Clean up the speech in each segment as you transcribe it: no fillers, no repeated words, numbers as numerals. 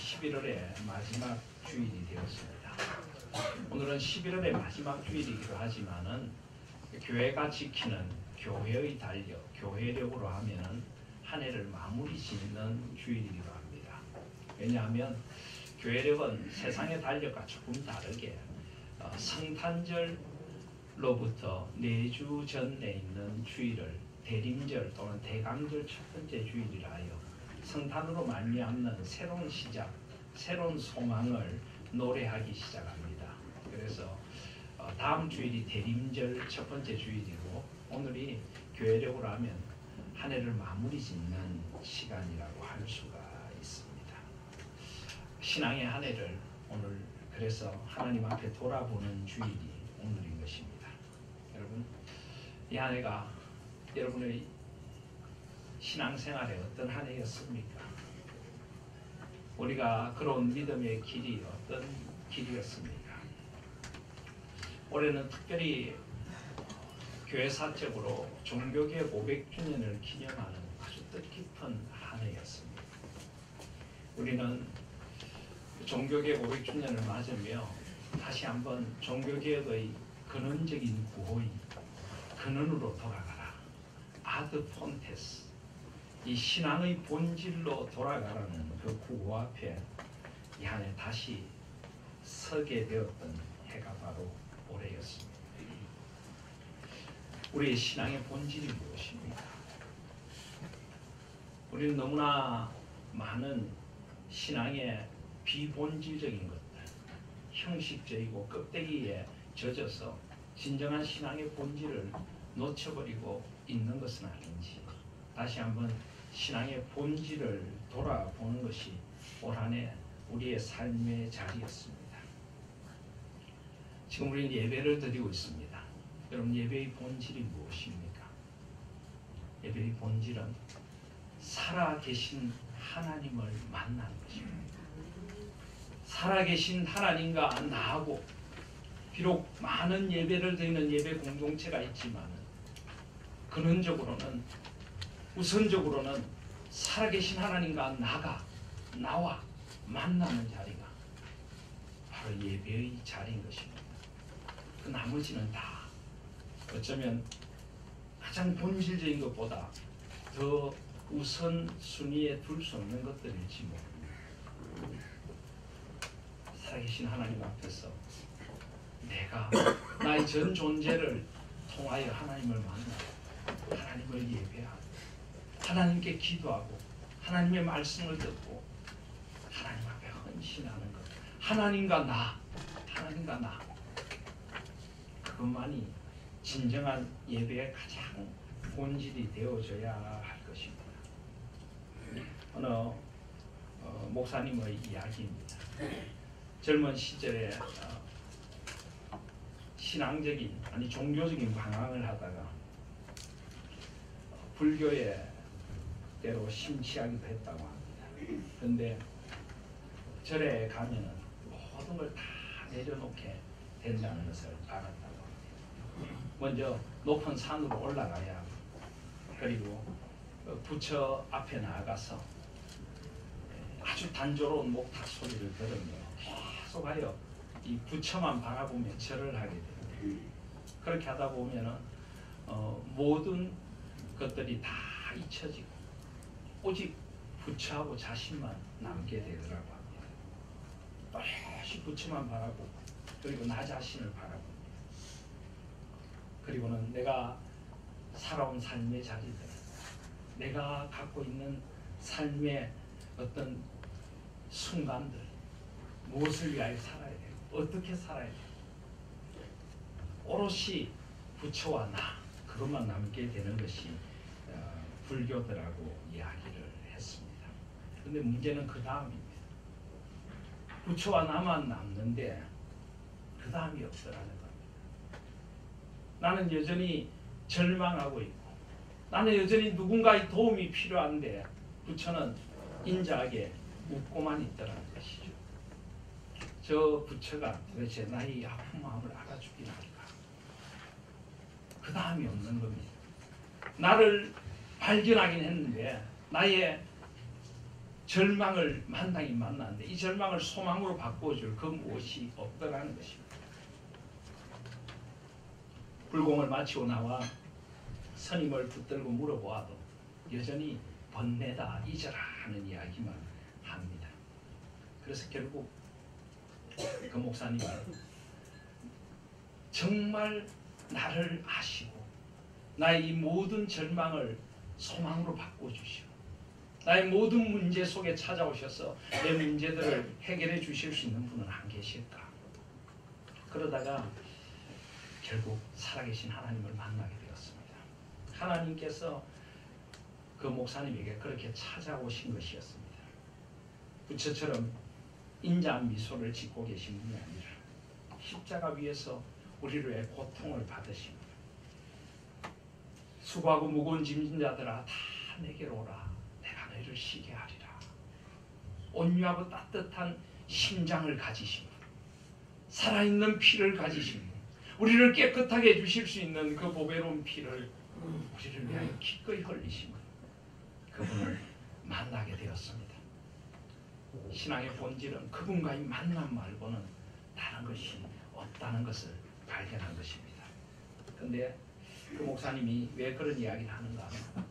11월의 마지막 주일이 되었습니다. 오늘은 11월의 마지막 주일이기도 하지만은 교회가 지키는 교회의 달력, 교회력으로 하면은 한 해를 마무리 짓는 주일이기도 합니다. 왜냐하면 교회력은 세상의 달력과 조금 다르게 성탄절로부터 4주 전에 있는 주일을 대림절 또는 대강절 첫 번째 주일이라 하여 성탄으로 말미암는 새로운 시작, 새로운 소망을 노래하기 시작합니다. 그래서 다음 주일이 대림절 첫 번째 주일이고 오늘이 교회력으로 하면 한 해를 마무리 짓는 시간이라고 할 수가 있습니다. 신앙의 한 해를 오늘 그래서 하나님 앞에 돌아보는 주일이 오늘인 것입니다. 여러분, 이 한 해가 여러분의 신앙생활에 어떤 한 해였습니까? 우리가 걸어온 믿음의 길이 어떤 길이었습니까? 올해는 특별히 교회사적으로 종교개혁 500주년을 기념하는 아주 뜻깊은 한 해였습니다. 우리는 종교개혁 500주년을 맞으며 다시 한번 종교개혁의 근원적인 구호인 근원으로 돌아가라. 아드 폰테스, 이 신앙의 본질로 돌아가라는 그 구호 앞에 이 한 해 다시 서게 되었던 해가 바로 올해였습니다. 우리의 신앙의 본질이 무엇입니까? 우리는 너무나 많은 신앙의 비본질적인 것들, 형식적이고 껍데기에 젖어서 진정한 신앙의 본질을 놓쳐버리고 있는 것은 아닌지 다시 한번 신앙의 본질을 돌아보는 것이 올 한 해 우리의 삶의 자리였습니다. 지금 우리는 예배를 드리고 있습니다. 여러분, 예배의 본질이 무엇입니까? 예배의 본질은 살아계신 하나님을 만나는 것입니다. 살아계신 하나님과 나하고 비록 많은 예배를 드리는 예배 공동체가 있지만 근원적으로는 우선적으로는 살아계신 하나님과 나와 만나는 자리가 바로 예배의 자리인 것입니다. 그 나머지는 다 어쩌면 가장 본질적인 것보다 더 우선순위에 둘 수 없는 것들일지 모릅니다. 살아계신 하나님 앞에서 내가 나의 전 존재를 통하여 하나님을 만나고 하나님을 예배하고 하나님께 기도하고 하나님의 말씀을 듣고 하나님 앞에 헌신하는 것, 하나님과 나 그것만이 진정한 예배의 가장 본질이 되어져야 할 것입니다. 어느 목사님의 이야기입니다. 젊은 시절에 신앙적인 아니 종교적인 방황을 하다가 불교에 때로 심취하기도 했다고 합니다. 그런데 절에 가면은 모든 걸 다 내려놓게 된다는 것을 알았다고 합니다. 먼저 높은 산으로 올라가야 하고 그리고 부처 앞에 나아가서 아주 단조로운 목탁 소리를 들으며 계속하여 이 부처만 바라보며 절을 하게 됩니다. 그렇게 하다 보면은 모든 것들이 다 잊혀지고 오직 부처하고 자신만 남게 되더라고 합니다. 또다시 부처만 바라보고 그리고 나 자신을 바라봅니다. 그리고는 내가 살아온 삶의 자리들, 내가 갖고 있는 삶의 어떤 순간들, 무엇을 위하여 살아야 돼요? 어떻게 살아야 돼요? 오롯이 부처와 나 그것만 남게 되는 것이 불교들하고 이야기를 했습니다. 그런데 문제는 그 다음입니다. 부처와 나만 남는데 그 다음이 없더라는 겁니다. 나는 여전히 절망하고 있고 나는 여전히 누군가의 도움이 필요한데 부처는 인자하게 웃고만 있더라는 것이죠. 저 부처가 도대체 나의 아픈 마음을 알아주긴 할까? 그 다음이 없는 겁니다. 나를 발견하긴 했는데 나의 절망을 만나긴 만났는데 이 절망을 소망으로 바꿔줄 그 무엇이 없더라는 것입니다. 불공을 마치고 나와 선임을 붙들고 물어보아도 여전히 번뇌다 잊어라 하는 이야기만 합니다. 그래서 결국 그 목사님은 정말 나를 아시고 나의 이 모든 절망을 소망으로 바꿔주시고 나의 모든 문제 속에 찾아오셔서 내 문제들을 해결해 주실 수 있는 분은 안 계실까? 그러다가 결국 살아계신 하나님을 만나게 되었습니다. 하나님께서 그 목사님에게 그렇게 찾아오신 것이었습니다. 부처처럼 인자한 미소를 짓고 계신 분이 아니라 십자가 위에서 우리를 위해 고통을 받으신 분. 수고하고 무거운 짐진 자들아 다 내게로 오라. 내가 너희를 쉬게 하리라. 온유하고 따뜻한 심장을 가지신 분. 살아있는 피를 가지신 분. 우리를 깨끗하게 해주실 수 있는 그 보배로운 피를 우리를 위하여 기꺼이 흘리신 분. 그분을 만나게 되었습니다. 신앙의 본질은 그분과의 만남 말고는 다른 것이 없다는 것을 발견한 것입니다. 그런데 그 목사님이 왜 그런 이야기를 하는가 하면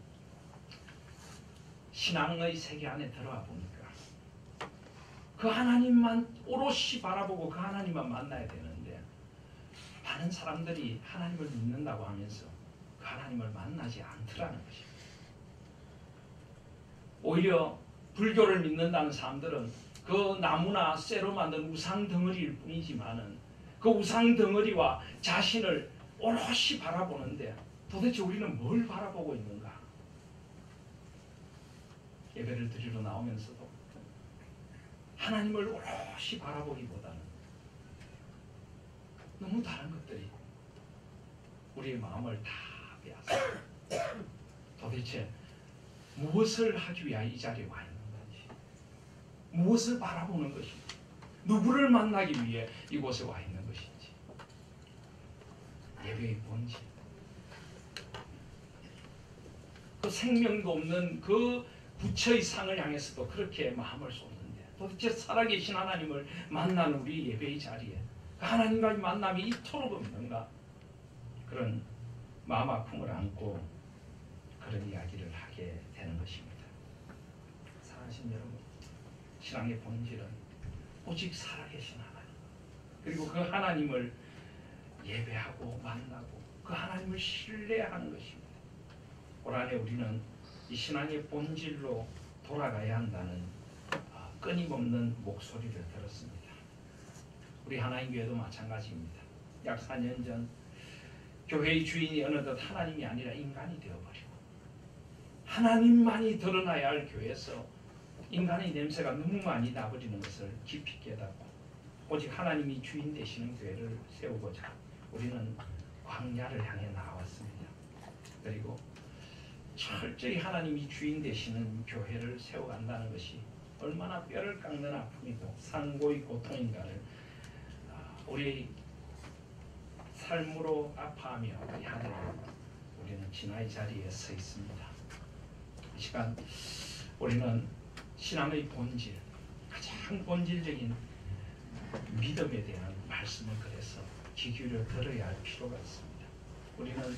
신앙의 세계 안에 들어가 보니까 그 하나님만 오롯이 바라보고 그 하나님만 만나야 되는데 많은 사람들이 하나님을 믿는다고 하면서 그 하나님을 만나지 않더라는 것입니다. 오히려 불교를 믿는다는 사람들은 그 나무나 쇠로 만든 우상 덩어리일 뿐이지만은 그 우상 덩어리와 자신을 오롯이 바라보는데 도대체 우리는 뭘 바라보고 있는가? 예배를 드리러 나오면서도 하나님을 오롯이 바라보기보다는 너무 다른 것들이 우리의 마음을 다 빼앗아 도대체 무엇을 하기 위하여 이 자리에 와 있는 건지, 무엇을 바라보는 것인지, 누구를 만나기 위해 이곳에 와 있는 것인지. 예배의 본질, 그 생명도 없는 그 부처의 상을 향해서도 그렇게 마음을 쏟는데 도대체 살아계신 하나님을 만나는 우리 예배의 자리에 그 하나님과의 만남이 이토록 없는가? 그런 마음 아픔을 안고 그런 이야기를 하게 되는 것입니다. 사랑하신 여러분, 신앙의 본질은 오직 살아계신 하나님, 그리고 그 하나님을 예배하고 만나고 그 하나님을 신뢰하는 것입니다. 올 한해 우리는 이 신앙의 본질로 돌아가야 한다는 끊임없는 목소리를 들었습니다. 우리 하나님교회도 마찬가지입니다. 약 4년 전 교회의 주인이 어느덧 하나님이 아니라 인간이 되어버리고 하나님만이 드러나야 할 교회에서 인간의 냄새가 너무 많이 나버리는 것을 깊이 깨닫고 오직 하나님이 주인 되시는 교회를 세우고자 우리는 광야를 향해 나왔습니다. 그리고 철저히 하나님이 주인 되시는 교회를 세워간다는 것이 얼마나 뼈를 깎는 아픔이고 상고의 고통인가를 우리 삶으로 아파하며 우리 하늘에 우리는 진화의 자리에 서 있습니다. 이 시간 우리는 신앙의 본질, 가장 본질적인 믿음에 대한 말씀을 그래서 귀 기울여 들어야 할 필요가 있습니다. 우리는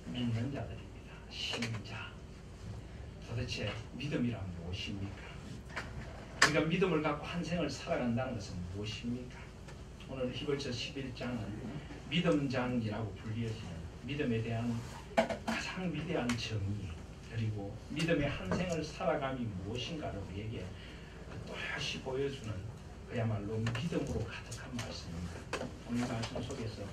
믿는 자들입니다. 신자. 도대체 믿음이란 무엇입니까? 우리가 믿음을 갖고 한 생을 살아간다는 것은 무엇입니까? 오늘 히브리서 11장은 믿음장이라고 불리어지는 믿음에 대한 가장 위대한 정의, 그리고 믿음의 한 생을 살아감이 무엇인가를 우리에게 또다시 보여주는 그야말로 믿음으로 가득한 말씀입니다. 오늘 말씀 속에서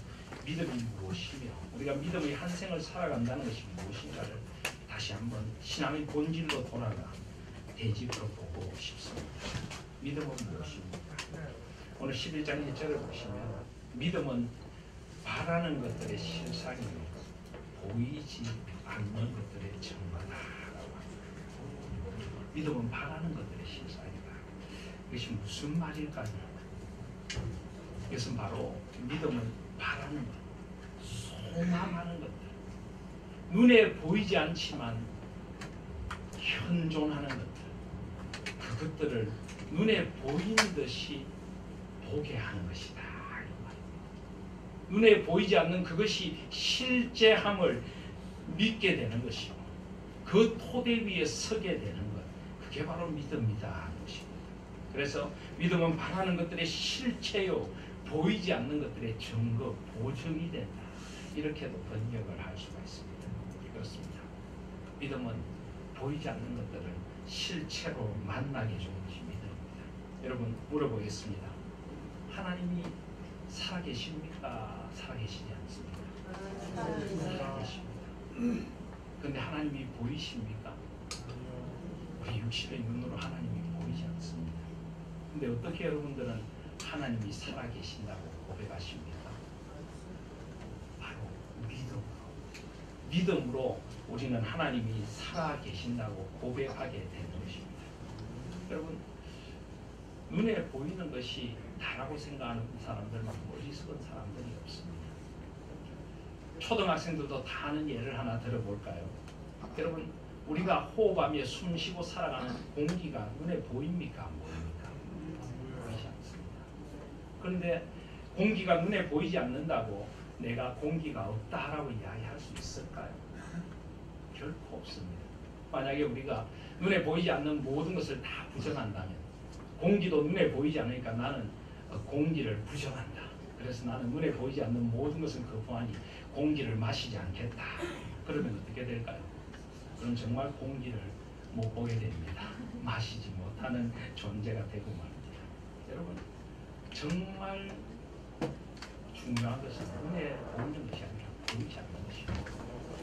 믿음이 무엇이며 우리가 믿음의 한 생을 살아간다는 것이 무엇인가를 다시 한번 신앙의 본질로 돌아가 되짚어 보고 싶습니다. 믿음은 무엇입니까? 오늘 11장 1절을 보시면 믿음은 바라는 것들의 실상이며 보이지 않는 것들의 증거다라고 합니다. 믿음은 바라는 것들의 실상이다. 이것이 무슨 말일까요? 이것은 바로 믿음은 바라는 것, 소망하는 것들, 눈에 보이지 않지만 현존하는 것들, 그것들을 눈에 보이는 듯이 보게 하는 것이다. 눈에 보이지 않는 그것이 실제함을 믿게 되는 것이고 그 토대 위에 서게 되는 것, 그게 바로 믿음이다 하는 것입니다. 그래서 믿음은 바라는 것들의 실체요, 보이지 않는 것들의 증거, 보증이 된다. 이렇게도 번역을 할 수가 있습니다. 그렇습니다. 믿음은 보이지 않는 것들을 실체로 만나게 주는 것이 믿음입니다. 여러분 물어보겠습니다. 하나님이 살아계십니까? 살아계시지 않습니까? 살아계십니다. 그런데 하나님이 보이십니까? 우리 육신의 눈으로 하나님이 보이지 않습니다. 근데 어떻게 여러분들은 하나님이 살아계신다고 고백하십니까? 바로 믿음으로 우리는 하나님이 살아계신다고 고백하게 되는 것입니다. 여러분 눈에 보이는 것이 다라고 생각하는 사람들은 어리석은 사람들이 없습니다. 초등학생들도 다 아는 예를 하나 들어볼까요? 여러분 우리가 호흡하며 숨쉬고 살아가는 공기가 눈에 보입니까? 안 보입니까? 보이지 않습니다. 그런데 공기가 눈에 보이지 않는다고 내가 공기가 없다라고 이야기할 수 있을까요? 결코 없습니다. 만약에 우리가 눈에 보이지 않는 모든 것을 다 부정한다면 공기도 눈에 보이지 않으니까 나는 공기를 부정한다. 그래서 나는 눈에 보이지 않는 모든 것을 거부하니 공기를 마시지 않겠다. 그러면 어떻게 될까요? 그럼 정말 공기를 못 보게 됩니다. 마시지 못하는 존재가 되고 말입니다. 여러분 정말 중요한 것은 눈에 보이는 것이 아니라 보이지 않는 것입니다.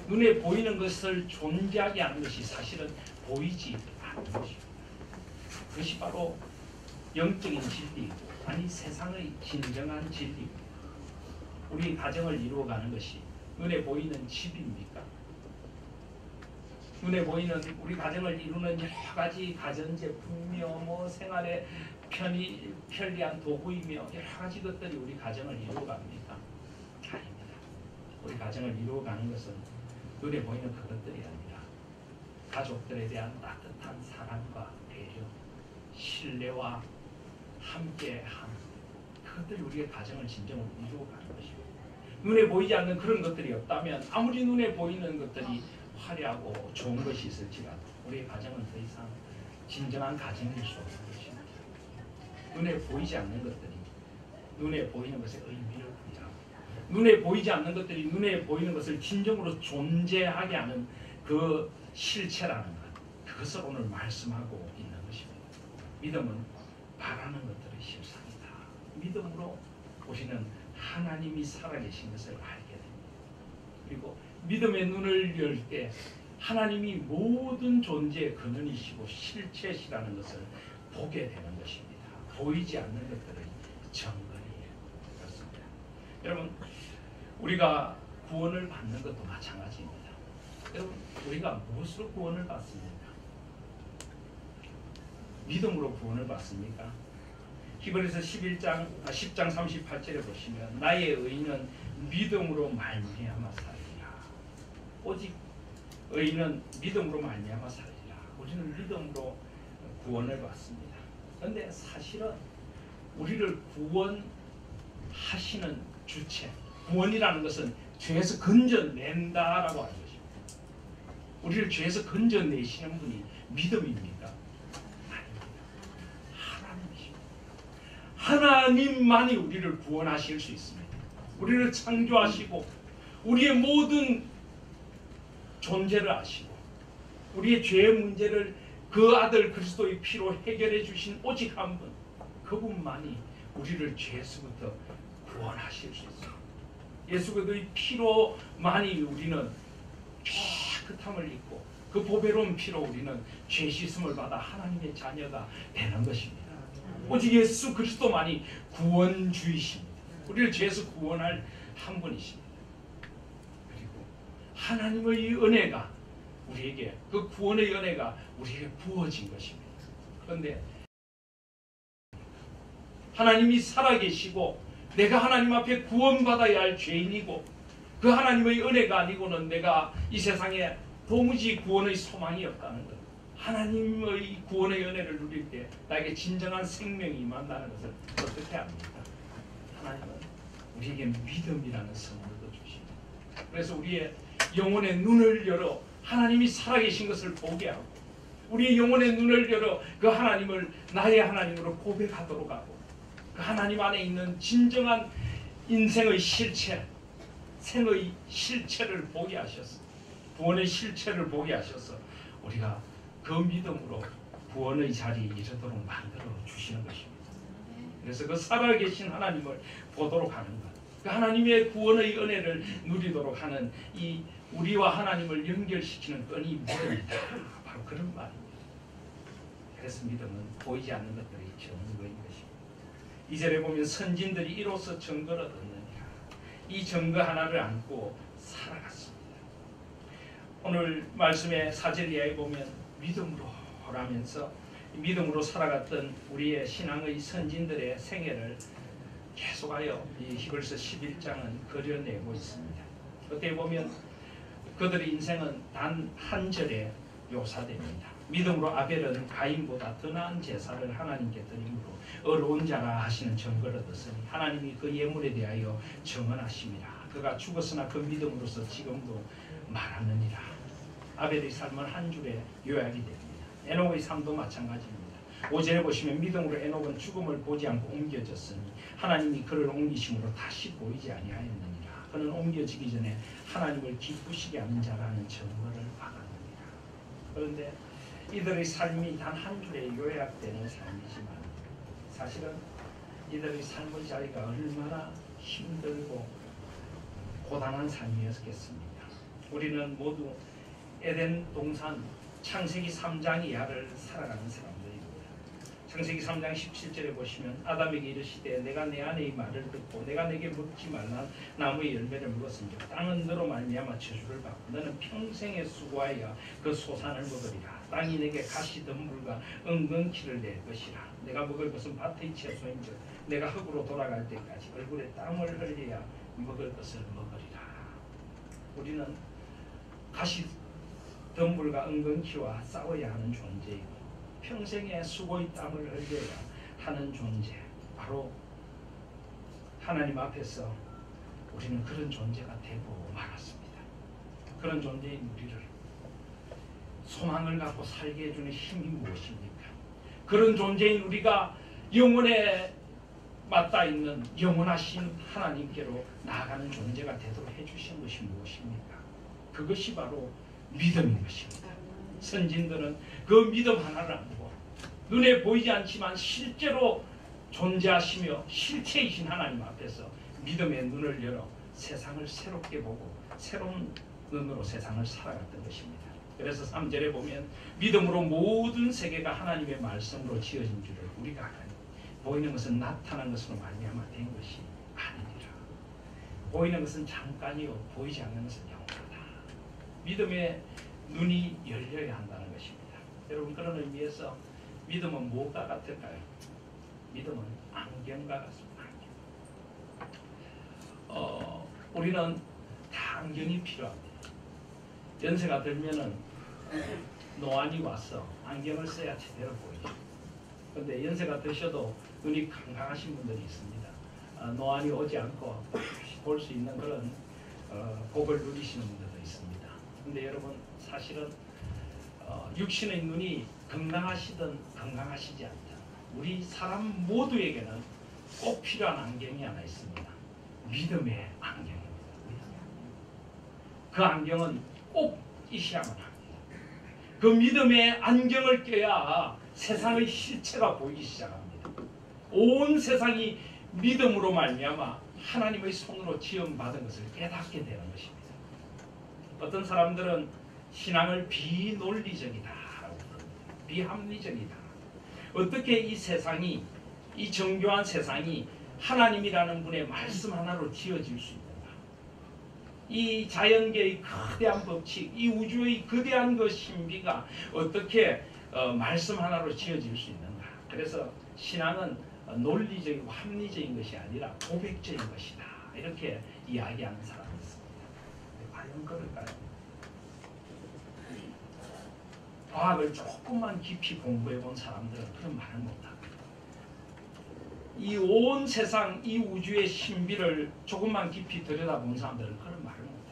눈에 보이는 것을 존재하게 하는 것이 사실은 보이지 않는 것입니다. 그것이 바로 영적인 진리이고 아니 세상의 진정한 진리입니다. 우리 가정을 이루어가는 것이 눈에 보이는 집입니까? 눈에 보이는 우리 가정을 이루는 여러 가지 가전제품이며 생활에 편리한 도구이며 여러 가지 것들이 우리 가정을 이루어갑니까? 아닙니다. 우리 가정을 이루어가는 것은 눈에 보이는 그것들이 아니라 가족들에 대한 따뜻한 사랑과 배려, 신뢰와 함께함, 그것들이 우리의 가정을 진정으로 이루어가는 것입니다. 눈에 보이지 않는 그런 것들이 없다면 아무리 눈에 보이는 것들이 화려하고 좋은 것이 있을지라도 우리의 가정은 더 이상 진정한 가정일 수 없는 것입니다. 눈에 보이지 않는 것들이 눈에 보이는 것에 의미를 부여하고 눈에 보이지 않는 것들이 눈에 보이는 것을 진정으로 존재하게 하는 그 실체라는 것, 그것을 오늘 말씀하고 있는 것입니다. 믿음은 바라는 것들의 실상이다. 믿음으로 우리는 하나님이 살아계신 것을 알게 됩니다. 그리고 믿음의 눈을 열 때 하나님이 모든 존재의 근원이시고 실체시라는 것을 보게 되는 것입니다. 보이지 않는 것들의 정근이에요. 그렇습니다. 여러분 우리가 구원을 받는 것도 마찬가지입니다. 여러분 우리가 무엇으로 구원을 받습니까? 믿음으로 구원을 받습니까? 히브리서 10장 38절에 보시면 나의 의인은 믿음으로 말미암아 살리라. 오직 의인은 믿음으로 말미암아 살리라. 우리는 믿음으로 구원을 받습니다. 그런데 사실은 우리를 구원하시는 주체, 구원이라는 것은 죄에서 건져낸다라고 하는 것입니다. 우리를 죄에서 건져내시는 분이 믿음입니까? 아닙니다. 하나님이십니다. 하나님만이 우리를 구원하실 수 있습니다. 우리를 창조하시고 우리의 모든 존재를 아시고 우리의 죄의 문제를 그 아들 그리스도의 피로 해결해 주신 오직 한 분, 그분만이 우리를 죄에서부터 구원하실 수 있습니다. 예수 그리스도의 피로만이 우리는 깨끗함을 입고 그 보배로운 피로 우리는 죄 씻음을 받아 하나님의 자녀가 되는 것입니다. 오직 예수 그리스도만이 구원주이십니다. 우리를 죄에서 구원할 한 분이십니다. 그리고 하나님의 은혜가 우리에게, 그 구원의 은혜가 우리에게 부어진 것입니다. 그런데 하나님이 살아계시고 내가 하나님 앞에 구원받아야 할 죄인이고 그 하나님의 은혜가 아니고는 내가 이 세상에 도무지 구원의 소망이 없다는 것, 하나님의 구원의 은혜를 누릴 때 나에게 진정한 생명이 임한다는 것을 어떻게 압니까? 하나님은 우리에게 믿음이라는 선물도 주십니다. 그래서 우리의 영혼의 눈을 열어 하나님이 살아계신 것을 보게 하고, 우리의 영혼의 눈을 열어 그 하나님을 나의 하나님으로 고백하도록 하고, 그 하나님 안에 있는 진정한 인생의 실체, 생의 실체를 보게 하셔서, 구원의 실체를 보게 하셔서 우리가 그 믿음으로 구원의 자리에 이르도록 만들어 주시는 것입니다. 그래서 그 살아계신 하나님을 보도록 하는 것, 그 하나님의 구원의 은혜를 누리도록 하는 이 우리와 하나님을 연결시키는 끈이 믿음이다. 바로 그런 말입니다. 그래서 믿음은 보이지 않는 것들이 증거인 것입니다. 2절에 보면 선진들이 이로써 증거를 얻느니라. 이 증거 하나를 안고 살아갔습니다. 오늘 말씀의 4절 이하에 보면 믿음으로 라면서 믿음으로 살아갔던 우리의 신앙의 선진들의 생애를 계속하여 이 히브리서 11장은 그려내고 있습니다. 어떻게 보면 그들의 인생은 단 한 절에 묘사됩니다. 믿음으로 아벨은 가인보다 더 나은 제사를 하나님께 드림으로 의로운 자라 하시는 증거를 얻었으니 하나님이 그 예물에 대하여 증언하심이라. 그가 죽었으나 그 믿음으로서 지금도 말하느니라. 아벨의 삶은 한 줄에 요약이 됩니다. 에녹의 삶도 마찬가지입니다. 5절에 보시면 믿음으로 에녹은 죽음을 보지 않고 옮겨졌으니 하나님이 그를 옮기심으로 다시 보이지 아니하였느니라. 그는 옮겨지기 전에 하나님을 기쁘시게 하는 자라는 증거를 받았느니라. 그런데 이들의 삶이 단 한 줄에 요약되는 삶이지만 사실은 이들의 삶의 자리가 얼마나 힘들고 고단한 삶이었겠습니까? 우리는 모두 에덴 동산 창세기 3장 이하를 살아가는 사람들입니다. 창세기 3장 17절에 보시면 아담에게 이르시되 내가 내 아내의 말을 듣고 내가 내게 먹지 말란 나무의 열매를 먹었은즉 땅은 너로 말미암아 저주를 받고 너는 평생에 수고하여 그 소산을 먹으리라. 땅이 내게 가시덤불과 은근키를 낼 것이라. 내가 먹을 것은 밭의 채소인즉 내가 흙으로 돌아갈 때까지 얼굴에 땀을 흘려야 먹을 것을 먹으리라. 우리는 가시덤불과 은근키와 싸워야 하는 존재이고 평생의 수고의 땀을 흘려야 하는 존재, 바로 하나님 앞에서 우리는 그런 존재가 되고 말았습니다. 그런 존재인 우리를 소망을 갖고 살게 해주는 힘이 무엇입니까? 그런 존재인 우리가 영혼에 맞닿아 있는 영원하신 하나님께로 나아가는 존재가 되도록 해주신 것이 무엇입니까? 그것이 바로 믿음인 것입니다. 선진들은 그 믿음 하나를 안고 눈에 보이지 않지만 실제로 존재하시며 실체이신 하나님 앞에서 믿음의 눈을 열어 세상을 새롭게 보고 새로운 눈으로 세상을 살아갔던 것입니다. 그래서 3절에 보면 믿음으로 모든 세계가 하나님의 말씀으로 지어진 줄을 우리가 아나니 보이는 것은 나타난 것으로 말미암아 된 것이 아니니라. 보이는 것은 잠깐이요 보이지 않는 것은 영원하다. 믿음의 눈이 열려야 한다는 것입니다. 여러분, 그런 의미에서 믿음은 무엇과 같을까요? 믿음은 안경과 같습니다. 안경. 우리는 다 안경이 필요합니다. 연세가 들면은 노안이 와서 안경을 써야 제대로 보이죠. 그런데 연세가 드셔도 눈이 강강하신 분들이 있습니다. 노안이 오지 않고 볼 수 있는 그런 복을 누리시는 분들도 있습니다. 그런데 여러분, 사실은 육신의 눈이 건강하시든 건강하시지 않든 우리 사람 모두에게는 꼭 필요한 안경이 하나 있습니다. 믿음의 안경입니다. 그 안경은 꼭 끼셔야만 합니다. 그 믿음의 안경을 껴야 세상의 실체가 보이기 시작합니다. 온 세상이 믿음으로 말미암아 하나님의 손으로 지음받은 것을 깨닫게 되는 것입니다. 어떤 사람들은 신앙을 비논리적이다, 비합리적이다. 어떻게 이 세상이, 이 정교한 세상이 하나님이라는 분의 말씀 하나로 지어질 수 있는가? 이 자연계의 거대한 법칙, 이 우주의 거대한 그 신비가 어떻게 말씀 하나로 지어질 수 있는가? 그래서 신앙은 논리적이고 합리적인 것이 아니라 고백적인 것이다, 이렇게 이야기하는 사람이 있습니다. 과연 그럴까요? 과학을 조금만 깊이 공부해 본 사람들은 그런 말을 못합니다. 이 온 세상, 이 우주의 신비를 조금만 깊이 들여다본 사람들은 그런 말을 못합니다.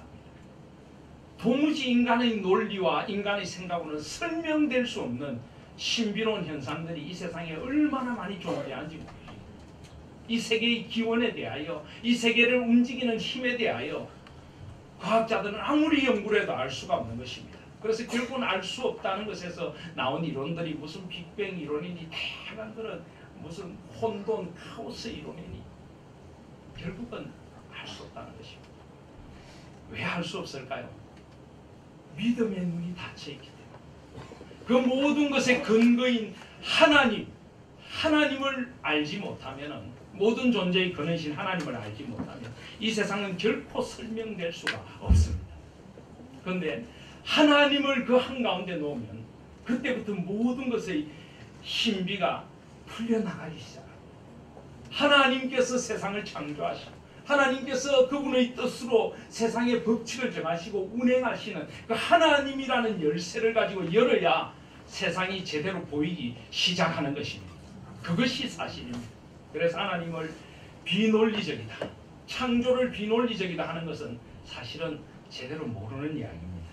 도무지 인간의 논리와 인간의 생각으로는 설명될 수 없는 신비로운 현상들이 이 세상에 얼마나 많이 존재하는지 모릅니다. 이 세계의 기원에 대하여, 이 세계를 움직이는 힘에 대하여 과학자들은 아무리 연구를 해도 알 수가 없는 것입니다. 그래서 결국은 알 수 없다는 것에서 나온 이론들이 무슨 빅뱅 이론이니 다양한 그런 무슨 혼돈, 카오스 이론이니 결국은 알 수 없다는 것입니다. 왜 알 수 없을까요? 믿음의 눈이 닫혀있기 때문에. 그 모든 것의 근거인 하나님을 알지 못하면, 모든 존재의 근원이신 하나님을 알지 못하면 이 세상은 결코 설명될 수가 없습니다. 그런데 하나님을 그 한가운데 놓으면 그때부터 모든 것의 신비가 풀려나가기 시작합니다. 하나님께서 세상을 창조하시고 하나님께서 그분의 뜻으로 세상의 법칙을 정하시고 운행하시는 그 하나님이라는 열쇠를 가지고 열어야 세상이 제대로 보이기 시작하는 것입니다. 그것이 사실입니다. 그래서 하나님을 비논리적이다, 창조를 비논리적이다 하는 것은 사실은 제대로 모르는 이야기입니다.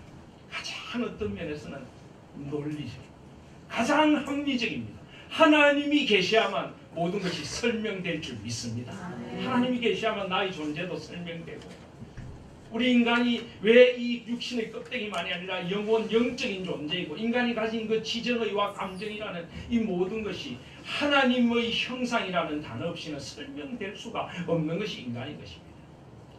가장 어떤 면에서는 논리적입니다. 가장 합리적입니다. 하나님이 계셔야만 모든 것이 설명될 줄 믿습니다. 하나님이 계셔야만 나의 존재도 설명되고, 우리 인간이 왜 이 육신의 껍데기만이 아니라 영적인 존재이고 인간이 가진 그 지정의와 감정이라는 이 모든 것이 하나님의 형상이라는 단어 없이는 설명될 수가 없는 것이 인간인 것입니다.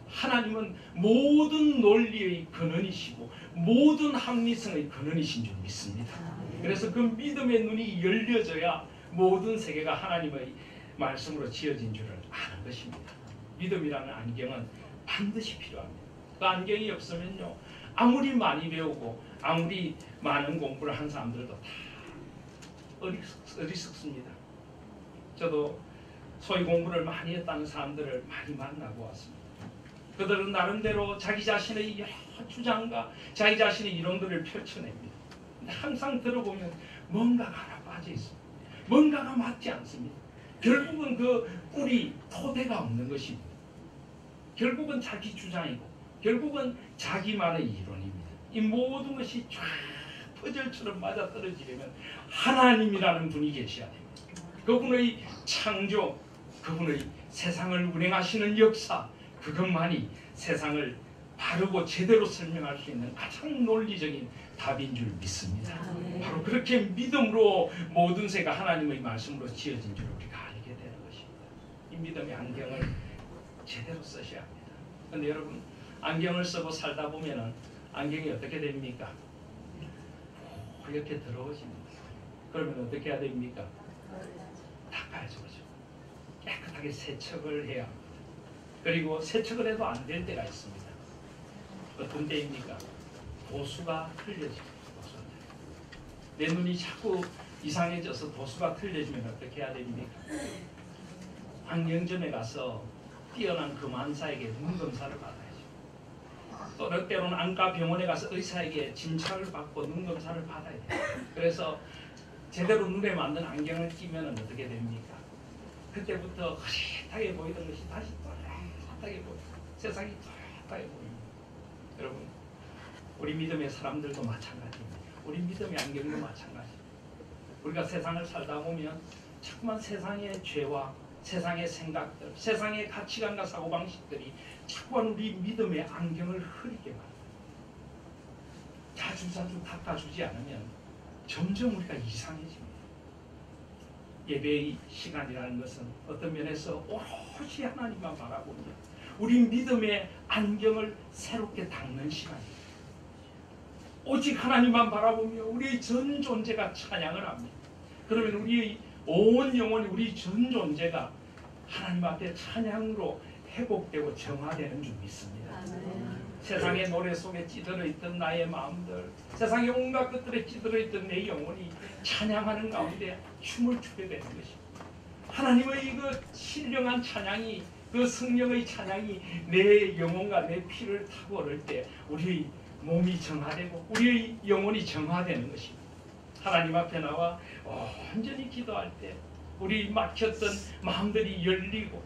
하나님은 모든 논리의 근원이시고 모든 합리성의 근원이신 줄 믿습니다. 그래서 그 믿음의 눈이 열려져야 모든 세계가 하나님의 말씀으로 지어진 줄을 아는 것입니다. 믿음이라는 안경은 반드시 필요합니다. 그 안경이 없으면요, 아무리 많이 배우고 아무리 많은 공부를 한 사람들도 다 어리석습니다. 저도 소위 공부를 많이 했다는 사람들을 많이 만나고 왔습니다. 그들은 나름대로 자기 자신의 여러 주장과 자기 자신의 이론들을 펼쳐냅니다. 근데 항상 들어보면 뭔가가 하나 빠져 있습니다. 뭔가가 맞지 않습니다. 결국은 그 뿌리, 토대가 없는 것입니다. 결국은 자기 주장이고 결국은 자기만의 이론입니다. 이 모든 것이 쫙 퍼즐처럼 맞아떨어지려면 하나님이라는 분이 계셔야 됩니다. 그분의 창조, 그분의 세상을 운행하시는 역사, 그것만이 세상을 바르고 제대로 설명할 수 있는 가장 논리적인 답인 줄 믿습니다. 바로 그렇게 믿음으로 모든 세가 하나님의 말씀으로 지어진 줄 우리가 알게 되는 것입니다. 이 믿음의 안경을 제대로 쓰셔야 합니다. 그런데 여러분, 안경을 쓰고 살다 보면은 안경이 어떻게 됩니까? 이렇게 더러워집니다. 그러면 어떻게 해야 됩니까? 닦아야죠. 깨끗하게 세척을 해야 합니다. 그리고 세척을 해도 안 될 때가 있습니다. 어떤 때입니까? 도수가 틀려집니다. 내 눈이 자꾸 이상해져서 도수가 틀려지면 어떻게 해야 됩니까? 안경점에 가서 뛰어난 금환사에게 눈 검사를 받아야죠. 또 때로는 안과 병원에 가서 의사에게 진찰을 받고 눈 검사를 받아야 돼요. 그래서 제대로 눈에 맞는 안경을 끼면 어떻게 됩니까? 그때부터 흐릿하게 보이던 것이 다시 또렷하게 보여요. 세상이 또렷하게 보입니다. 여러분, 우리 믿음의 사람들도 마찬가지입니다. 우리 믿음의 안경도 마찬가지입니다. 우리가 세상을 살다 보면 자꾸만 세상의 죄와 세상의 생각들, 세상의 가치관과 사고방식들이 자꾸만 우리 믿음의 안경을 흐리게 만듭니다. 자주자주 닦아주지 않으면 점점 우리가 이상해집니다. 예배의 시간이라는 것은 어떤 면에서 오롯이 하나님만 바라보며 우리 믿음의 안경을 새롭게 닦는 시간입니다. 오직 하나님만 바라보며 우리의 전 존재가 찬양을 합니다. 그러면 우리의 온 영혼이, 우리 전 존재가 하나님 앞에 찬양으로 회복되고 정화되는 줄 믿습니다. 세상의 노래 속에 찌들어 있던 나의 마음들, 세상의 온갖 것들에 찌들어 있던 내 영혼이 찬양하는 가운데 춤을 추게 되는 것입니다. 하나님의 그 신령한 찬양이, 그 성령의 찬양이 내 영혼과 내 피를 타고 오를 때 우리의 몸이 정화되고 우리의 영혼이 정화되는 것입니다. 하나님 앞에 나와 온전히 기도할 때 우리 막혔던 마음들이 열리고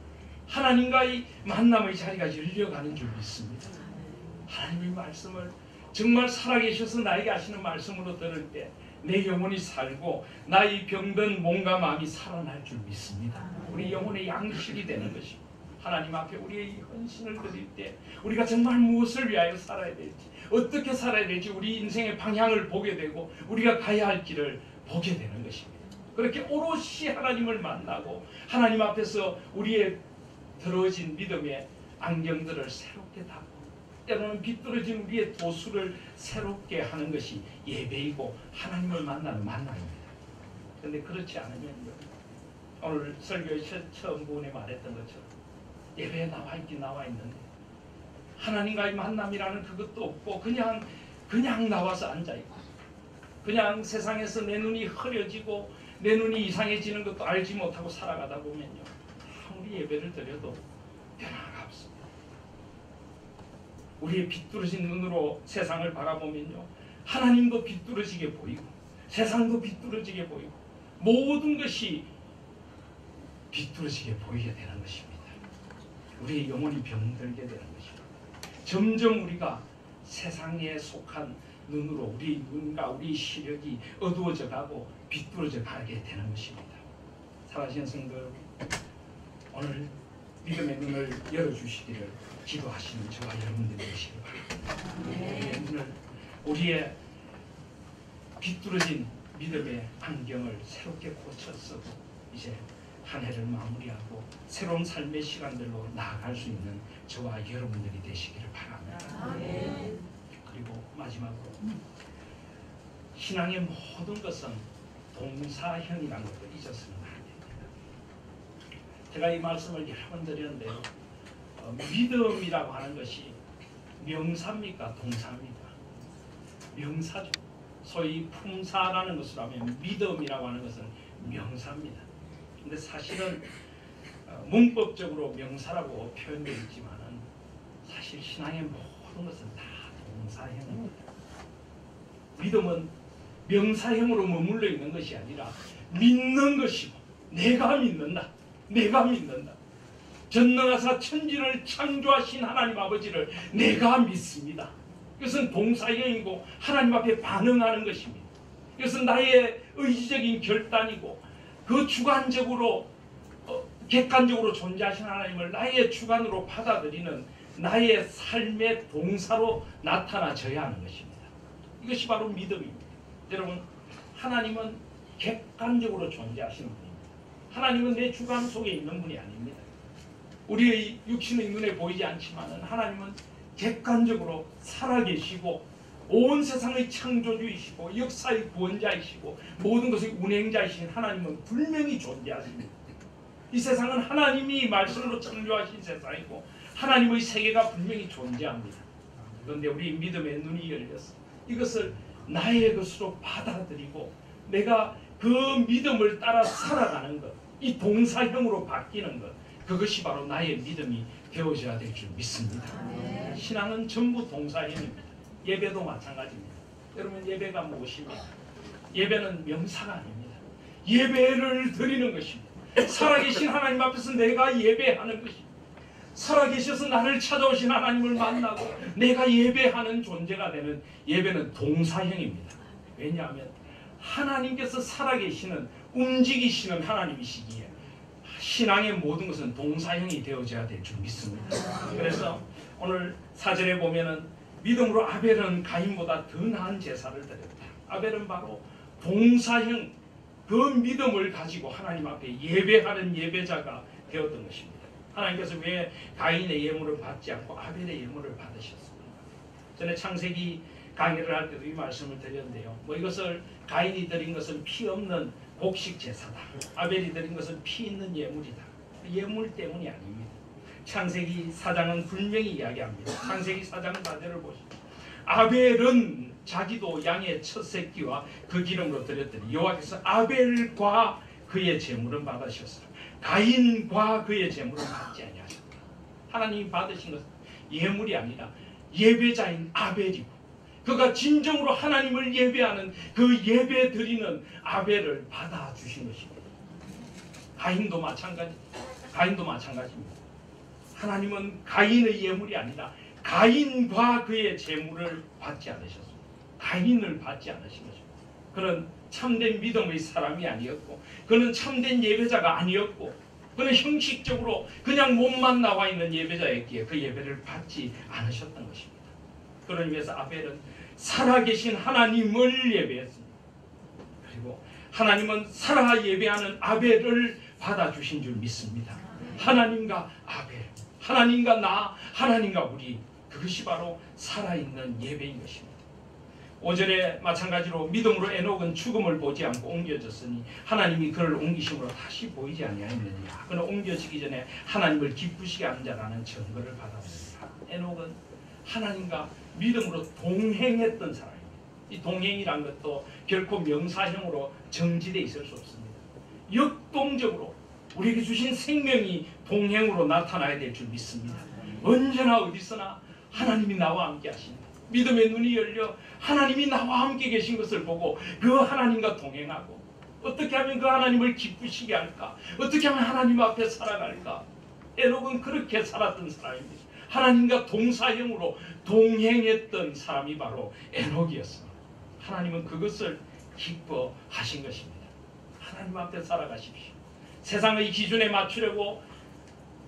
하나님과의 만남의 자리가 열려가는 줄 믿습니다. 하나님의 말씀을 정말 살아계셔서 나에게 하시는 말씀으로 들을 때 내 영혼이 살고 나의 병든 몸과 마음이 살아날 줄 믿습니다. 우리 영혼의 양식이 되는 것입니다. 하나님 앞에 우리의 헌신을 드릴 때 우리가 정말 무엇을 위하여 살아야 될지, 어떻게 살아야 될지 우리 인생의 방향을 보게 되고 우리가 가야 할 길을 보게 되는 것입니다. 그렇게 오롯이 하나님을 만나고 하나님 앞에서 우리의 더러워진 믿음의 안경들을 새롭게 닫고 때로는 비뚤어진 우리의 도수를 새롭게 하는 것이 예배이고 하나님을 만나는 만남입니다. 그런데 그렇지 않으면요, 오늘 설교의 처음 부분에 말했던 것처럼 예배에 나와 있긴 나와 있는데 하나님과의 만남이라는 그것도 없고 그냥 나와서 앉아있고 그냥 세상에서 내 눈이 흐려지고 내 눈이 이상해지는 것도 알지 못하고 살아가다 보면요, 아무리 예배를 드려도 변화가 없습니다. 우리의 비뚤어진 눈으로 세상을 바라보면요, 하나님도 비뚤어지게 보이고 세상도 비뚤어지게 보이고 모든 것이 비뚤어지게 보이게 되는 것입니다. 우리의 영혼이 병들게 되는 것입니다. 점점 우리가 세상에 속한 눈으로 우리 눈과 우리 시력이 어두워져 가고 비뚤어져 가게 되는 것입니다. 사랑하시는 성도 여러분, 오늘 믿음의 눈을 열어주시기를 기도하시는 저와 여러분들이 되시기 바랍니다. 우리의 비뚤어진 믿음의 안경을 새롭게 고쳐서 이제 한 해를 마무리하고 새로운 삶의 시간들로 나아갈 수 있는 저와 여러분들이 되시기를 바랍니다. 그리고 마지막으로 신앙의 모든 것은 동사형이라는 것을 잊었으면 안 됩니다. 제가 이 말씀을 여러 번 드렸는데요, 믿음이라고 하는 것이 명사입니까? 동사입니까? 명사죠. 소위 품사라는 것으로 하면 믿음이라고 하는 것은 명사입니다. 근데 사실은 문법적으로 명사라고 표현되어 있지만은 사실 신앙의 모든 것은 다 동사형입니다. 믿음은 명사형으로 머물러 있는 것이 아니라 믿는 것이고 내가 믿는다. 내가 믿는다. 전능하사 천지를 창조하신 하나님 아버지를 내가 믿습니다. 이것은 동사형이고 하나님 앞에 반응하는 것입니다. 이것은 나의 의지적인 결단이고 그 주관적으로 객관적으로 존재하신 하나님을 나의 주관으로 받아들이는 나의 삶의 동사로 나타나져야 하는 것입니다. 이것이 바로 믿음입니다. 여러분, 하나님은 객관적으로 존재하시는 분입니다. 하나님은 내 주관 속에 있는 분이 아닙니다. 우리의 육신의 눈에 보이지 않지만 하나님은 객관적으로 살아계시고 온 세상의 창조주이시고 역사의 구원자이시고 모든 것의 운행자이신 하나님은 분명히 존재하십니다. 이 세상은 하나님이 말씀으로 창조하신 세상이고 하나님의 세계가 분명히 존재합니다. 그런데 우리 믿음의 눈이 열려서 이것을 나의 것으로 받아들이고 내가 그 믿음을 따라 살아가는 것, 이 동사형으로 바뀌는 것, 그것이 바로 나의 믿음이 되어져야 될 줄 믿습니다. 신앙은 전부 동사형입니다. 예배도 마찬가지입니다. 여러분, 예배가 무엇입니까? 예배는 명사가 아닙니다. 예배를 드리는 것입니다. 살아계신 하나님 앞에서 내가 예배하는 것입니다. 살아계셔서 나를 찾아오신 하나님을 만나고 내가 예배하는 존재가 되는 예배는 동사형입니다. 왜냐하면 하나님께서 살아계시는 움직이시는 하나님이시기에 신앙의 모든 것은 동사형이 되어져야 될 줄 믿습니다. 그래서 오늘 4절에 보면은 믿음으로 아벨은 가인보다 더 나은 제사를 드렸다. 아벨은 바로 동사형 그 믿음을 가지고 하나님 앞에 예배하는 예배자가 되었던 것입니다. 하나님께서 왜 가인의 예물을 받지 않고 아벨의 예물을 받으셨습니까? 전에 창세기 강의를 할 때도 이 말씀을 드렸는데요. 이것을 가인이 드린 것은 피 없는 곡식 제사다. 아벨이 드린 것은 피 있는 예물이다. 예물 때문이 아닙니다. 창세기 4장은 분명히 이야기합니다. 창세기 4장 4절을 보시죠. 아벨은 자기도 양의 첫 새끼와 그 기름으로 드렸더니 여호와께서 아벨과 그의 제물은 받으셨으나 가인과 그의 제물은 받지 아니하셨다. 하나님이 받으신 것은 예물이 아니라 예배자인 아벨이고 그가 진정으로 하나님을 예배하는 그 예배 드리는 아벨을 받아주신 것입니다. 가인도 마찬가지입니다. 하나님은 가인의 예물이 아니라 가인과 그의 제물을 받지 않으셨습니다. 가인을 받지 않으신 것입니다. 그는 참된 믿음의 사람이 아니었고, 그는 참된 예배자가 아니었고, 그는 형식적으로 그냥 몸만 나와 있는 예배자였기에 그 예배를 받지 않으셨던 것입니다. 그런 의미에서 아벨은 살아계신 하나님을 예배했습니다. 그리고 하나님은 살아 예배하는 아벨을 받아주신 줄 믿습니다. 하나님과 아벨, 하나님과 나, 하나님과 우리, 그것이 바로 살아있는 예배인 것입니다. 5절에 마찬가지로 믿음으로 에녹은 죽음을 보지 않고 옮겨졌으니 하나님이 그를 옮기심으로 다시 보이지 아니하였느니라. 그는 옮겨지기 전에 하나님을 기쁘시게 하는 자라는 증거를 받았습니다. 에녹은 하나님과 믿음으로 동행했던 사람입니다. 이 동행이란 것도 결코 명사형으로 정지되어 있을 수 없습니다. 역동적으로 우리에게 주신 생명이 동행으로 나타나야 될 줄 믿습니다. 언제나 어디서나 하나님이 나와 함께 하십니다. 믿음의 눈이 열려 하나님이 나와 함께 계신 것을 보고 그 하나님과 동행하고, 어떻게 하면 그 하나님을 기쁘시게 할까, 어떻게 하면 하나님 앞에 살아갈까. 에녹은 그렇게 살았던 사람입니다. 하나님과 동사형으로 동행했던 사람이 바로 에녹이었습니다. 하나님은 그것을 기뻐하신 것입니다. 하나님 앞에 살아가십시오. 세상의 기준에 맞추려고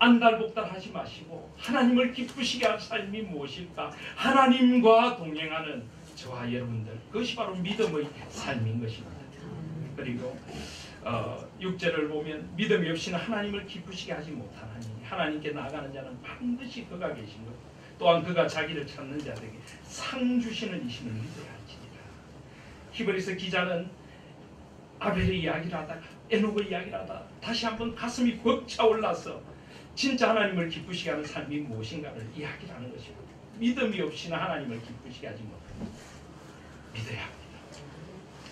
안달복달하지 마시고 하나님을 기쁘시게 할 삶이 무엇일까? 하나님과 동행하는 저와 여러분들, 그것이 바로 믿음의 삶인 것입니다. 그리고 6절을 보면 믿음이 없이는 하나님을 기쁘시게 하지 못하나니 하나님께 나아가는 자는 반드시 그가 계신 것, 또한 그가 자기를 찾는 자들에게 상 주시는 이심을 믿어야 할지니라. 히브리서 기자는 아벨의 이야기를 하다가 에녹의 이야기를 하다가 다시 한번 가슴이 벅차올라서 진짜 하나님을 기쁘시게 하는 삶이 무엇인가를 이야기를 하는 것입니다. 믿음이 없이는 하나님을 기쁘시게 하지 못합니다. 믿어야 합니다.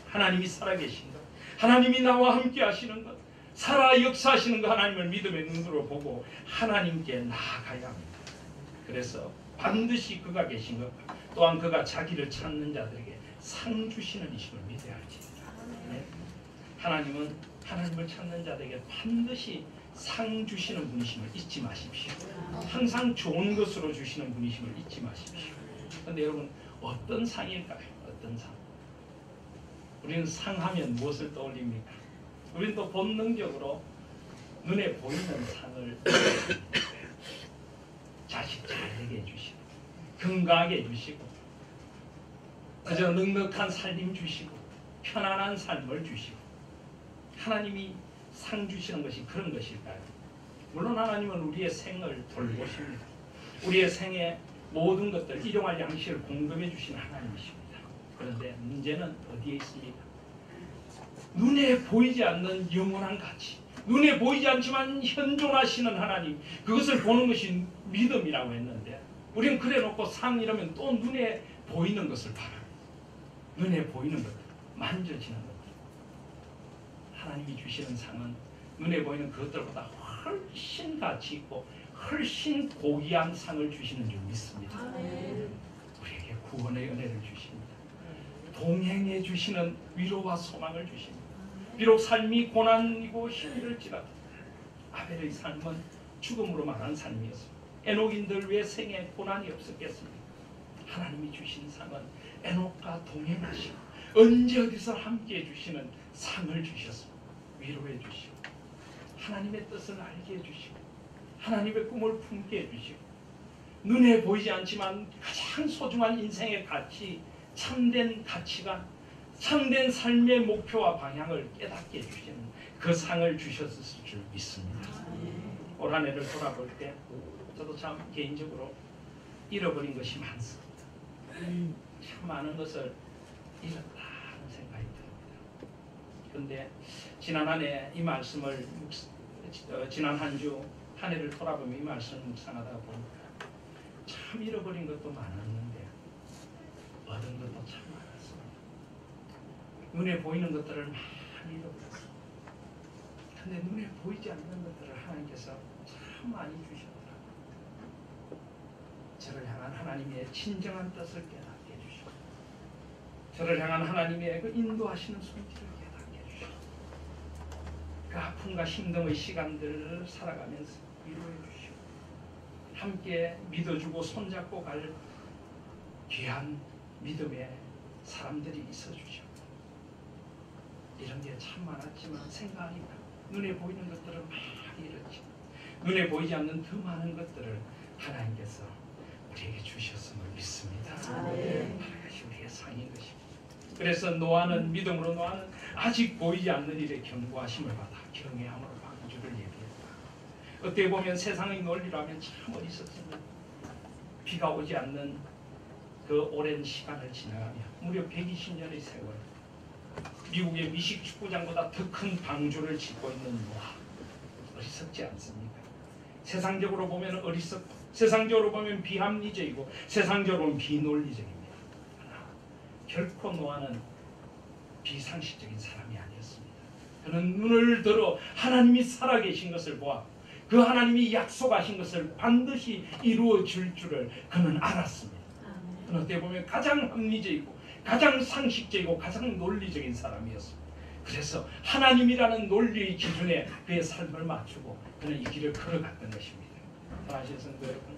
하나님이 살아계신 것, 하나님이 나와 함께 하시는 것, 살아 역사하시는 것, 하나님을 믿음의 눈으로 보고 하나님께 나아가야 합니다. 그래서 반드시 그가 계신 것, 또한 그가 자기를 찾는 자들에게 상 주시는 이심을 믿어야 할지니라. 네? 하나님은 하나님을 찾는 자들에게 반드시 상 주시는 분이심을 잊지 마십시오. 항상 좋은 것으로 주시는 분이심을 잊지 마십시오. 그런데 여러분, 어떤 상일까요? 어떤 상? 우리는 상하면 무엇을 떠올립니까? 우리는 또 본능적으로 눈에 보이는 상을 자식 잘 되게 해주시고, 건강하게 해주시고, 그저 넉넉한 살림 주시고, 편안한 삶을 주시고, 하나님이 상 주시는 것이 그런 것일까요? 물론 하나님은 우리의 생을 돌보십니다. 우리의 생에 모든 것들, 일용할 양식을 공급해 주시는 하나님이십니다. 그런데 문제는 어디에 있습니까? 눈에 보이지 않는 영원한 가치, 눈에 보이지 않지만 현존하시는 하나님, 그것을 보는 것이 믿음이라고 했는데, 우리는 그래 놓고 상 이러면 또 눈에 보이는 것을 바랍니다. 눈에 보이는 것들, 만져지는 것들. 하나님이 주시는 상은 눈에 보이는 그것들보다 훨씬 가치 있고 훨씬 고귀한 상을 주시는 줄 믿습니다. 우리에게 구원의 은혜를 주십니다. 동행해 주시는 위로와 소망을 주십니다. 비록 삶이 고난이고 힘들지라도 아벨의 삶은 죽음으로 말한 삶이었습니다. 에녹인들 왜 생에 고난이 없었겠습니까? 하나님이 주신 상은 에녹과 동행하시고 언제 어디서 함께해 주시는 상을 주셨습니다. 위로해 주시고 하나님의 뜻을 알게 해주시고 하나님의 꿈을 품게 해주시고 눈에 보이지 않지만 가장 소중한 인생의 가치, 참된 가치관, 참된 삶의 목표와 방향을 깨닫게 해주시는 그 상을 주셨을 줄 믿습니다. 올 한 해를 돌아볼 때 저도 참 개인적으로 잃어버린 것이 많습니다. 참 많은 것을 잃었다는 생각이 듭니다. 그런데 지난 한 해 이 말씀을 지난 한 주 한 해를 돌아보며 이 말씀을 묵상하다가 보니까 참 잃어버린 것도 많았는데 얻은 것도 참 많았습니다. 눈에 보이는 것들을 많이 잃어버렸습니다. 근데 눈에 보이지 않는 것들을 하나님께서 참 많이 주셨더라고요. 저를 향한 하나님의 진정한 뜻을 깨닫게 해주시고 저를 향한 하나님의 그 인도하시는 손길을 깨닫게 해주시고 그 아픔과 힘듦의 시간들을 살아가면서 위로해 주시고 함께 믿어주고 손잡고 갈 귀한 믿음의 사람들이 있어주시고 이런 게 참 많았지만 생각하니까 눈에 보이는 것들은 많이 이렇지 눈에 보이지 않는 더 많은 것들을 하나님께서 우리에게 주셨음을 믿습니다. 그것이 우리의 상인 것입니다. 그래서 노아는 믿음으로 노아는 아직 보이지 않는 일에 경고하심을 받아 경외함으로 방주를 예비했다. 어떻게 보면 세상의 논리라면 참 어리석지만 비가 오지 않는 그 오랜 시간을 지나가며 무려 120년의 세월 미국의 미식 축구장보다 더 큰 방주를 짓고 있는 노아 어리석지 않습니까? 세상적으로 보면 어리석고 세상적으로 보면 비합리적이고 세상적으로 보면 비논리적입니다. 그러나 결코 노아는 비상식적인 사람이 아니었습니다. 그는 눈을 들어 하나님이 살아계신 것을 보아 그 하나님이 약속하신 것을 반드시 이루어 줄 줄을 그는 알았습니다. 그는 어떻게 보면 가장 합리적이고 가장 상식적이고 가장 논리적인 사람이었습니다. 그래서 하나님이라는 논리의 기준에 그의 삶을 맞추고 그는 이 길을 걸어갔던 것입니다. 사랑하시는 성도 여러분,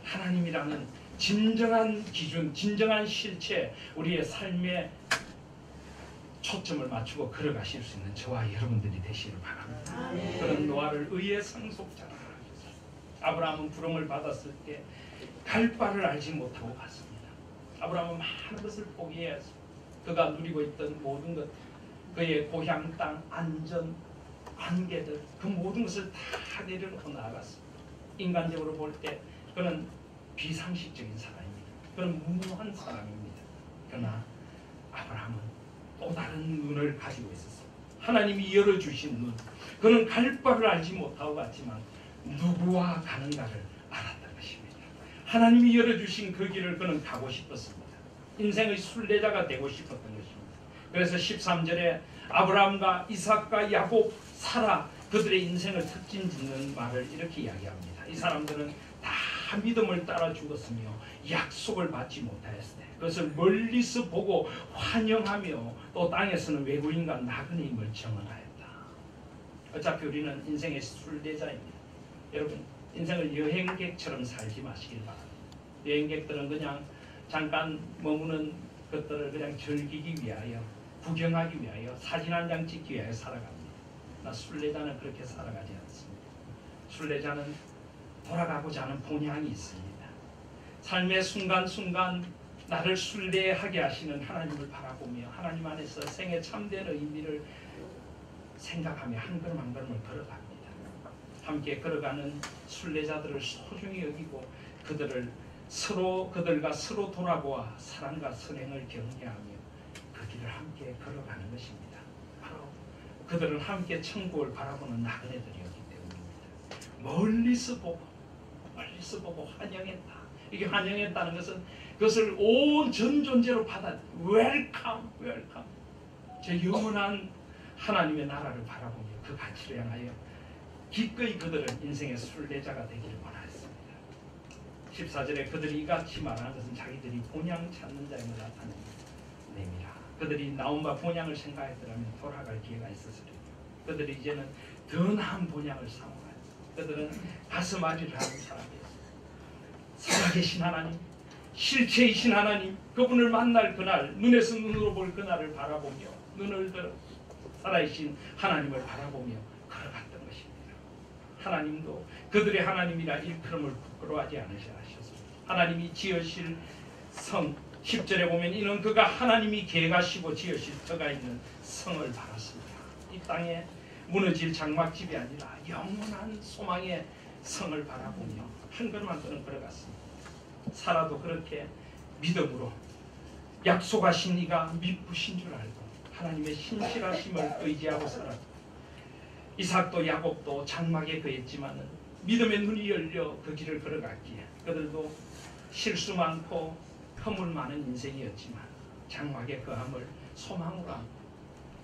하나님이라는 진정한 기준, 진정한 실체, 우리의 삶에 초점을 맞추고 걸어가실 수 있는 저와 여러분들이 되시기를 바랍니다. 그런 노아를 의의 상속자라 하셨습니다. 아브라함은 부름을 받았을 때 갈 바를 알지 못하고 갔습니다. 아브라함은 많은 것을 포기해서 그가 누리고 있던 모든 것, 그의 고향 땅, 안전, 관계들, 그 모든 것을 다 내려놓고 나아갔습니다. 인간적으로 볼 때 그는 비상식적인 사람입니다. 그는 무모한 사람입니다. 그러나 아브라함은 또 다른 눈을 가지고 있었습니다. 하나님이 열어주신 눈. 그는 갈 바를 알지 못하고 갔지만 누구와 가는가를 알았던 것입니다. 하나님이 열어주신 그 길을 그는 가고 싶었습니다. 인생의 순례자가 되고 싶었던 것입니다. 그래서 13절에 아브라함과 이삭과 야곱, 사라 그들의 인생을 특징 짓는 말을 이렇게 이야기합니다. 이 사람들은 다 믿음을 따라 죽었으며 약속을 받지 못하였을 때 그것을 멀리서 보고 환영하며 또 땅에서는 외국인과 나그네임을 정언하였다. 어차피 우리는 인생의 순례자입니다. 여러분 인생을 여행객처럼 살지 마시길 바랍니다. 여행객들은 그냥 잠깐 머무는 것들을 그냥 즐기기 위하여 구경하기 위하여 사진 한 장 찍기 위하여 살아갑니다. 나 순례자는 그렇게 살아가지 않습니다. 순례자는 돌아가고자 하는 본향이 있습니다. 삶의 순간순간 나를 순례하게 하시는 하나님을 바라보며 하나님 안에서 생애 참된 의미를 생각하며 한 걸음 한 걸음을 걸어갑니다. 함께 걸어가는 순례자들을 소중히 여기고 그들과 서로 돌아보아 사랑과 선행을 경계하며 그 길을 함께 걸어가는 것입니다. 바로 그들은 함께 천국을 바라보는 나그네들이었기 때문입니다. 멀리서 보고 환영했다. 이게 환영했다는 것은 그것을 온 전 존재로 받아 웰컴 제 영원한 하나님의 나라를 바라보며 그 가치를 향하여 기꺼이 그들은 인생의 순례자가 되기를 원하였습니다. 14절에 그들이 이같이 말하는 것은 자기들이 본향 찾는 자임을 나타내는 내미라. 그들이 나온 바 본향을 생각했더라면 돌아갈 기회가 있었으리라. 그들이 이제는 더 나은 본향을 사모하였다. 그들은 가슴앓이를 하는 사람이었습니다. 살아계신 하나님, 실체이신 하나님, 그분을 만날 그날, 눈에서 눈으로 볼 그날을 바라보며 눈을 들어 살아계신 하나님을 바라보며 걸어갔던 것입니다. 하나님도 그들의 하나님이라 일컬음을 부끄러워하지 않으셔 하셨습니다. 하나님이 지으실 성 10절에 보면 이는 그가 하나님이 계가시고 지으실 터가 있는 성을 바랐습니다. 이 땅에 무너질 장막집이 아니라 영원한 소망의 성을 바라보며 한 걸음 한 걸음 걸어갔습니다. 사라도 그렇게 믿음으로 약속하신 이가 미쁘신 줄 알고 하나님의 신실하심을 의지하고 살았고 이삭도 야곱도 장막에 거했지만은 믿음의 눈이 열려 그 길을 걸어갔기에 그들도 실수 많고 허물 많은 인생이었지만 장막의 거함을 소망으로 안고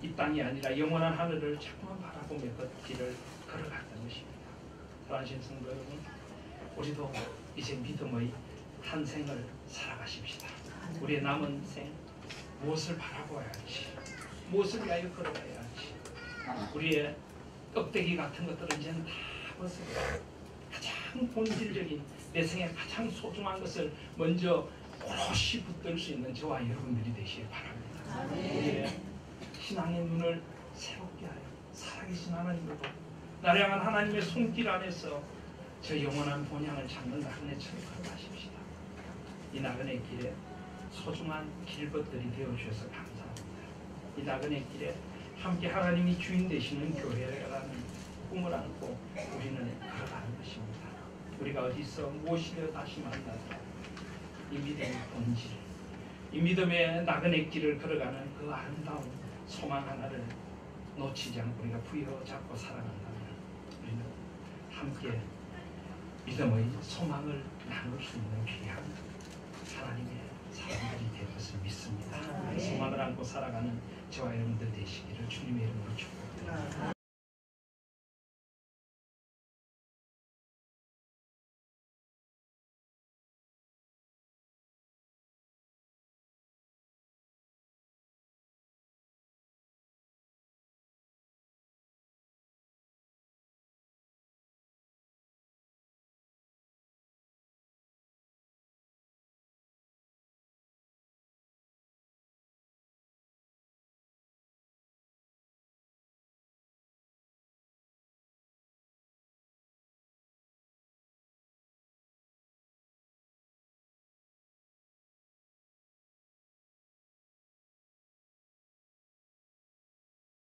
이 땅이 아니라 영원한 하늘을 자꾸만 바라보며 그 길을 걸어갔던 것입니다. 사랑하시는 성도 여러분, 우리도 이제 믿음의 한 생을 살아가십시다. 우리의 남은 생 무엇을 바라보아야지, 무엇을 위하여 걸어가야지. 우리의 껍데기 같은 것들은 이제는 다 벗어요. 가장 본질적인 내 생에 가장 소중한 것을 먼저 오롯이 붙들 수 있는 저와 여러분들이 되시길 바랍니다. 우리의 신앙의 눈을 새롭게 하여 살아계신 하나님을 보고 나를 향한 하나님의 손길 안에서 저 영원한 본향을 찾는 나그네처럼 걸어가십시다. 이 나그네 길에 소중한 길벗들이 되어주셔서 감사합니다. 이 나그네 길에 함께 하나님이 주인 되시는 교회라는 꿈을 안고 우리는 걸어가는 것입니다. 우리가 어디서 무엇이며 다시 만나도 이 믿음의 본질, 이 믿음의 나그네 길을 걸어가는 그 아름다운 소망 하나를 놓치지 않고 우리가 부여잡고 살아간다면 우리는 함께 믿음의 소망을 나눌 수 있는 귀한 하나님의 사람들이 될 것을 믿습니다. 그 소망을 안고 살아가는 저와 여러분들 되시기를 주님의 이름으로 축복드립니다.